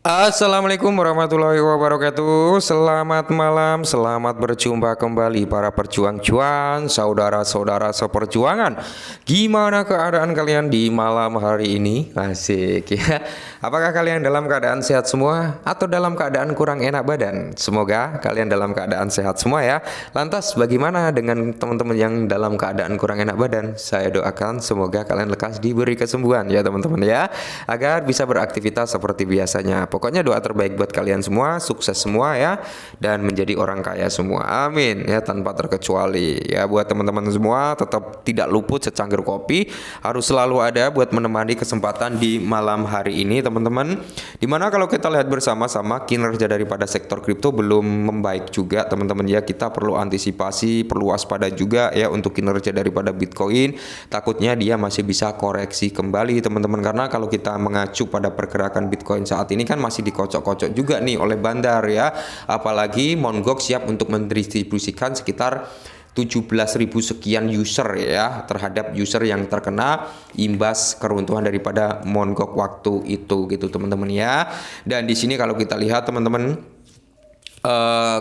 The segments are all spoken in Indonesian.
Assalamualaikum warahmatullahi wabarakatuh. Selamat malam, selamat berjumpa kembali para perjuang cuan, saudara-saudara seperjuangan. Gimana keadaan kalian di malam hari ini? Asik ya. Apakah kalian dalam keadaan sehat semua atau dalam keadaan kurang enak badan? Semoga kalian dalam keadaan sehat semua ya. Lantas bagaimana dengan teman-teman yang dalam keadaan kurang enak badan? Saya doakan semoga kalian lekas diberi kesembuhan ya teman-teman ya, agar bisa beraktivitas seperti biasanya. Pokoknya doa terbaik buat kalian semua, sukses semua ya, dan menjadi orang kaya semua. Amin ya, tanpa terkecuali. Ya, buat teman-teman semua tetap tidak luput secangkir kopi harus selalu ada buat menemani kesempatan di malam hari ini teman-teman. Dimana kalau kita lihat bersama-sama kinerja daripada sektor kripto belum membaik juga teman-teman ya. Kita perlu antisipasi, perlu waspada juga ya untuk kinerja daripada Bitcoin. Takutnya dia masih bisa koreksi kembali teman-teman, karena kalau kita mengacu pada pergerakan Bitcoin saat ini kan masih dikocok-kocok juga nih oleh bandar ya. Apalagi Mt. Gox siap untuk mendistribusikan sekitar 17.000 sekian user ya, terhadap user yang terkena imbas keruntuhan daripada Mt. Gox waktu itu gitu teman-teman ya. Dan di sini kalau kita lihat teman-teman,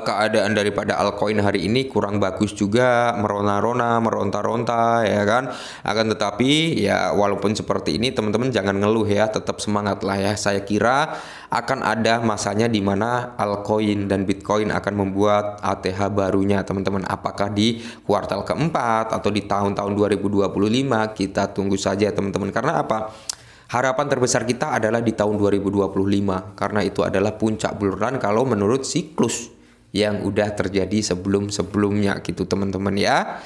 keadaan daripada altcoin hari ini kurang bagus juga, merona-rona, meronta-ronta ya kan. Akan tetapi ya walaupun seperti ini teman-teman jangan ngeluh ya, tetap semangat lah ya. Saya kira akan ada masanya di mana altcoin dan Bitcoin akan membuat ATH barunya teman-teman. Apakah di kuartal keempat atau di tahun-tahun 2025, kita tunggu saja teman-teman. Karena apa? Harapan terbesar kita adalah di tahun 2025, karena itu adalah puncak bull run kalau menurut siklus yang udah terjadi sebelum-sebelumnya gitu teman-teman ya.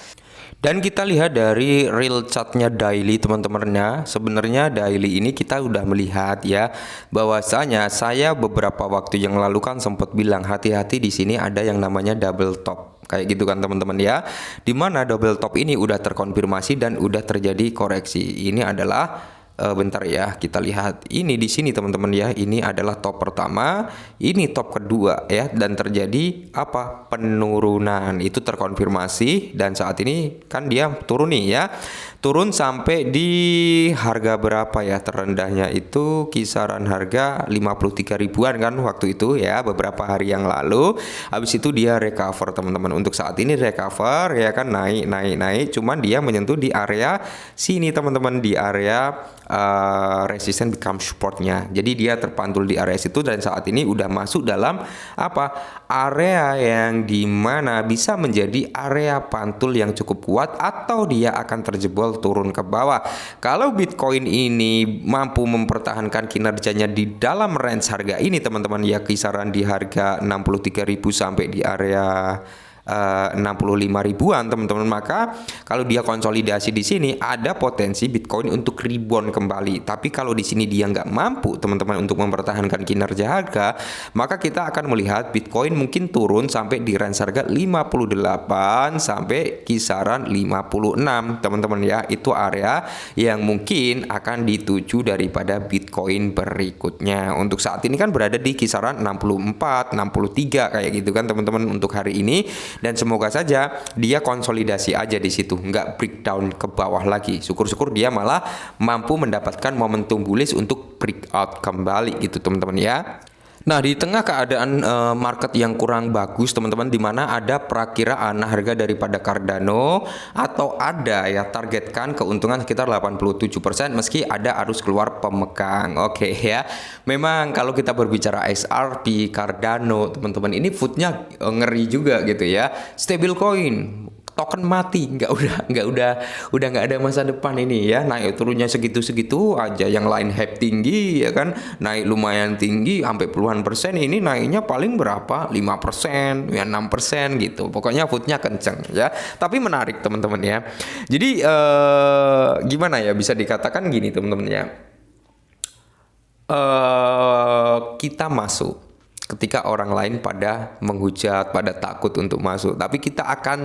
Dan kita lihat dari real chartnya daily teman-temannya. Sebenarnya daily ini kita udah melihat ya, bahwasanya saya beberapa waktu yang lalu kan sempat bilang hati-hati, di sini ada yang namanya double top kayak gitu kan teman-teman ya, dimana double top ini udah terkonfirmasi dan udah terjadi koreksi. Ini adalah bentar ya, kita lihat ini di sini teman-teman ya. Ini adalah top pertama, ini top kedua ya, dan terjadi apa? Penurunan. Itu terkonfirmasi dan saat ini kan dia turun nih ya. Turun sampai di harga berapa ya? Terendahnya itu kisaran harga 53 ribuan kan waktu itu ya, beberapa hari yang lalu. Habis itu dia recover teman-teman. Untuk saat ini recover ya kan, naik, cuman dia menyentuh di area sini teman-teman, di area resisten become supportnya. Jadi dia terpantul di area situ dan saat ini udah masuk dalam apa? Area yang dimana bisa menjadi area pantul yang cukup kuat atau dia akan terjebol turun ke bawah. Kalau Bitcoin ini mampu mempertahankan kinerjanya di dalam range harga ini teman-teman ya, kisaran di harga 63.000 sampai di area 65 ribuan teman-teman, maka kalau dia konsolidasi di sini ada potensi Bitcoin untuk rebound kembali. Tapi kalau di sini dia nggak mampu teman-teman untuk mempertahankan kinerja harga, maka kita akan melihat Bitcoin mungkin turun sampai di range harga 58 sampai kisaran 56 teman-teman ya. Itu area yang mungkin akan dituju daripada Bitcoin berikutnya. Untuk saat ini kan berada di kisaran 64 63 kayak gitu kan teman-teman untuk hari ini. Dan semoga saja dia konsolidasi aja di situ, nggak breakdown ke bawah lagi. Syukur-syukur dia malah mampu mendapatkan momentum bullish untuk breakout kembali gitu teman-teman ya. Nah, di tengah keadaan market yang kurang bagus teman-teman, di mana ada perakiraan harga daripada Cardano atau ada ya targetkan keuntungan sekitar 87% meski ada arus keluar pemegang. Oke ya. Memang kalau kita berbicara XRP, Cardano teman-teman, ini foodnya ngeri juga gitu ya. Stablecoin, token mati, nggak ada masa depan ini ya. Naik turunnya segitu aja, yang lain hype tinggi ya kan, naik lumayan tinggi sampai puluhan persen, ini naiknya paling berapa, 5% ya 6% gitu. Pokoknya foodnya kenceng ya, tapi menarik teman-teman ya. Jadi gimana ya, bisa dikatakan gini teman-teman ya, kita masuk ketika orang lain pada menghujat, pada takut untuk masuk. Tapi kita akan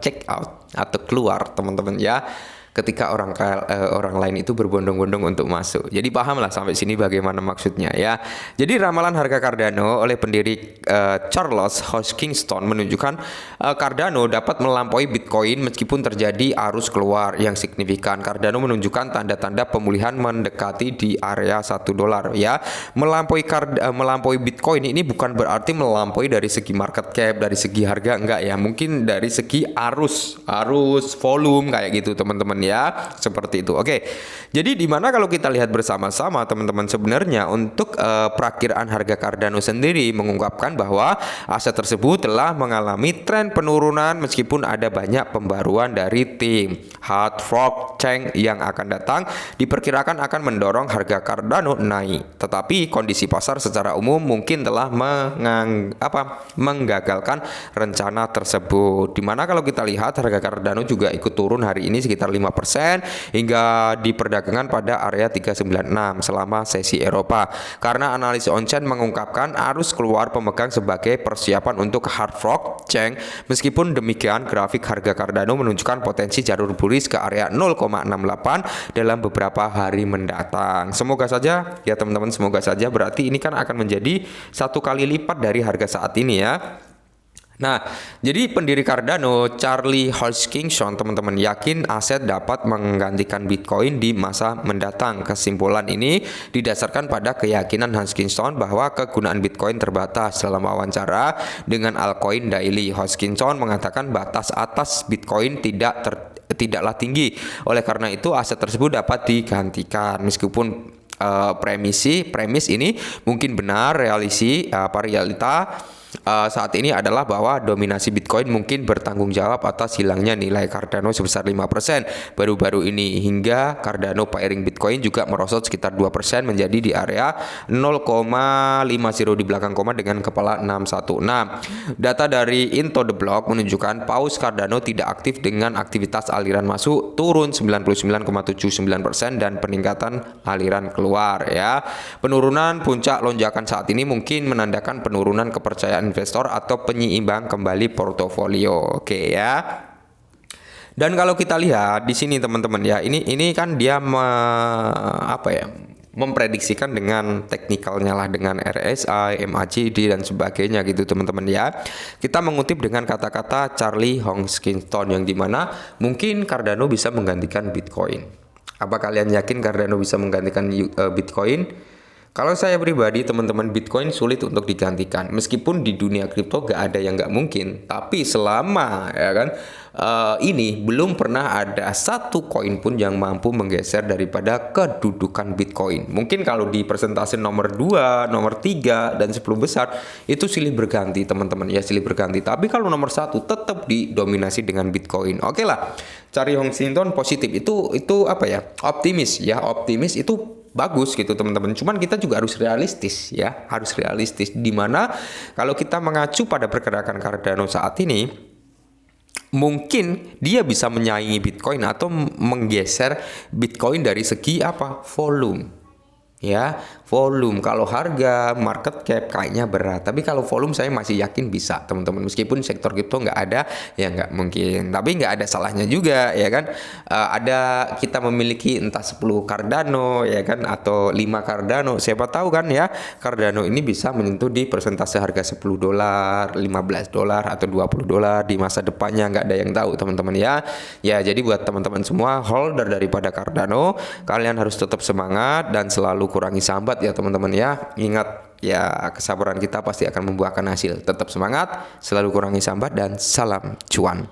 check out atau keluar teman-teman ya, ketika orang lain itu berbondong-bondong untuk masuk. Jadi pahamlah sampai sini bagaimana maksudnya ya. Jadi ramalan harga Cardano oleh pendiri Charles Hoskinson menunjukkan Cardano dapat melampaui Bitcoin Bitcoin meskipun terjadi arus keluar yang signifikan. Cardano menunjukkan tanda-tanda pemulihan mendekati di area $1 ya. Melampaui Bitcoin ini bukan berarti melampaui dari segi market cap, dari segi harga, enggak ya. Mungkin dari segi arus volume kayak gitu teman-teman ya. Seperti itu. Oke. Jadi di mana kalau kita lihat bersama-sama teman-teman, sebenarnya untuk perakiraan harga Cardano sendiri mengungkapkan bahwa aset tersebut telah mengalami tren penurunan meskipun ada banyak pembaruan dari tim. Hard fork chain yang akan datang diperkirakan akan mendorong harga Cardano naik. Tetapi kondisi pasar secara umum mungkin telah menggagalkan rencana tersebut. Dimana kalau kita lihat harga Cardano juga ikut turun hari ini sekitar 5% hingga di perdagangan pada area 396 selama sesi Eropa. Karena analis on-chain mengungkapkan arus keluar pemegang sebagai persiapan untuk hard fork chain. Meskipun demikian, grafik harga Cardano menunjukkan potensi jalur bullish ke area 0,68 dalam beberapa hari mendatang. Semoga saja ya teman-teman, semoga saja, berarti ini kan akan menjadi 1 kali lipat dari harga saat ini ya. Nah, jadi pendiri Cardano, Charlie Hoskinson, teman-teman, yakin aset dapat menggantikan Bitcoin di masa mendatang. Kesimpulan ini didasarkan pada keyakinan Hoskinson bahwa kegunaan Bitcoin terbatas. Dalam wawancara dengan Altcoin Daily, Hoskinson mengatakan batas atas Bitcoin tidaklah tinggi. Oleh karena itu, aset tersebut dapat digantikan. Meskipun premis ini mungkin benar, realita saat ini adalah bahwa dominasi Bitcoin mungkin bertanggung jawab atas hilangnya nilai Cardano sebesar 5% baru-baru ini, hingga Cardano pairing Bitcoin juga merosot sekitar 2% menjadi di area 0,50 di belakang koma dengan kepala 616. Data dari Into the Block menunjukkan paus Cardano tidak aktif dengan aktivitas aliran masuk turun 99,79% dan peningkatan aliran keluar ya. Penurunan puncak lonjakan saat ini mungkin menandakan penurunan kepercayaan investor atau penyeimbang kembali portofolio. Oke ya. Dan kalau kita lihat di sini teman-teman ya, ini kan dia memprediksikan dengan teknikalnya lah, dengan RSI, MACD dan sebagainya gitu teman-teman ya. Kita mengutip dengan kata-kata Charlie Hoskinson yang dimana mungkin Cardano bisa menggantikan Bitcoin. Apa kalian yakin Cardano bisa menggantikan Bitcoin? Kalau saya pribadi teman-teman, Bitcoin sulit untuk digantikan. Meskipun di dunia kripto gak ada yang gak mungkin, tapi selama ya kan ini belum pernah ada satu koin pun yang mampu menggeser daripada kedudukan Bitcoin. Mungkin kalau di persentase nomor 2, nomor 3 dan 10 besar itu silih berganti teman-teman ya, silih berganti. Tapi kalau nomor 1 tetap didominasi dengan Bitcoin. Oke lah. Cari Hoskinson positif itu optimis ya, optimis itu bagus gitu teman-teman. Cuman kita juga harus realistis ya, harus realistis. Dimana kalau kita mengacu pada pergerakan Cardano saat ini, mungkin dia bisa menyaingi Bitcoin atau menggeser Bitcoin dari segi volume. Ya, volume. Kalau harga, market cap kayaknya berat. Tapi kalau volume saya masih yakin bisa, teman-teman. Meskipun sektor kripto nggak ada, ya nggak mungkin. Tapi nggak ada salahnya juga, ya kan. Ada kita memiliki entah 10 Cardano, ya kan, atau 5 Cardano. Siapa tahu kan ya, Cardano ini bisa menyentuh di persentase harga $10, $15 atau $20 di masa depannya. Nggak ada yang tahu, teman-teman ya. Ya, jadi buat teman-teman semua holder daripada Cardano, kalian harus tetap semangat dan selalu kurangi sambat ya teman-teman ya. Ingat ya, kesabaran kita pasti akan membuahkan hasil. Tetap semangat, selalu kurangi sambat dan salam cuan.